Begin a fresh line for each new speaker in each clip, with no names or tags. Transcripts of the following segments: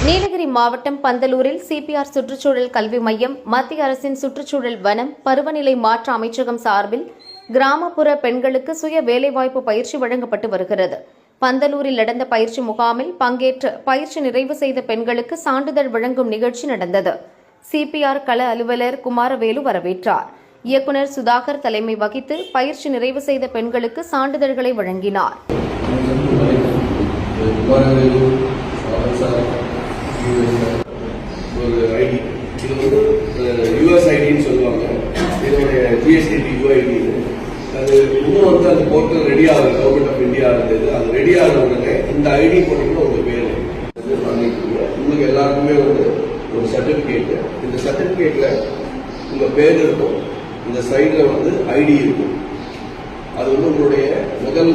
நீலகிரி மாவட்டம் பந்தலூரில் சிபிஆர் சுற்றுச்சூழல் கல்வி மையம், மத்திய அரசின் சுற்றுச்சூழல் வனம், பருவநிலை மாற்ற அமைச்சகம் சார்பில் கிராமப்புற பெண்களுக்கு சுய வேலைவாய்ப்பு பயிற்சி வழங்கப்பட்டு வருகிறது. பந்தலூரில் நடந்த பயிற்சி முகாமில் பங்கேற்று பயிற்சி நிறைவு செய்த பெண்களுக்கு சான்றிதழ் வழங்கும் நிகழ்ச்சி நடந்தது. சிபிஆர் கள அலுவலர் குமாரவேலு வரவேற்றார். இயக்குநர் சுதாகர் தலைமை வகித்து பயிற்சி நிறைவு செய்த பெண்களுக்கு சான்றிதழ்களை வழங்கினார்.
ஒரு ஐடி, இது வந்து யூஎஸ் ஐடின்னு சொல்லுவாங்க. இதனுடைய ஜிஎஸ்டிபி யூஐடி. அது இன்னும் வந்து அந்த போர்ட்டல் ரெடி ஆகுது. கவர்மெண்ட் ஆஃப் இந்தியா இருந்தது. அது ரெடி ஆகின உடனே இந்த ஐடி போட்டீங்கன்னா உங்க பேர் உங்களுக்கு எல்லாருக்குமே வந்து ஒரு சர்டிபிகேட். இந்த சர்டிபிகேட்ல உங்க பேர் இருக்கும். இந்த சைட்ல வந்து ஐடி இருக்கும். அது வந்து உங்களுடைய முதல்.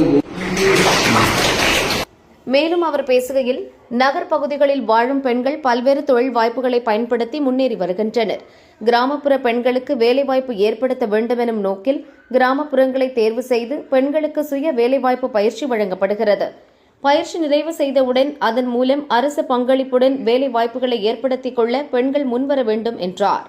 மேலும் அவர் பேசுகையில், நகர் பகுதிகளில் வாழும் பெண்கள் பல்வேறு தொழில் வாய்ப்புகளை பயன்படுத்தி முன்னேறி வருகின்றனர். கிராமப்புற பெண்களுக்கு வேலைவாய்ப்பு ஏற்படுத்த வேண்டும் எனும் நோக்கில் கிராமப்புறங்களை தேர்வு செய்து பெண்களுக்கு சுய வேலைவாய்ப்பு பயிற்சி வழங்கப்படுகிறது. பயிற்சி நிறைவு செய்தவுடன் அதன் மூலம் அரசு பங்களிப்புடன் வேலைவாய்ப்புகளை ஏற்படுத்திக் கொள்ள பெண்கள் முன்வர வேண்டும் என்றார்.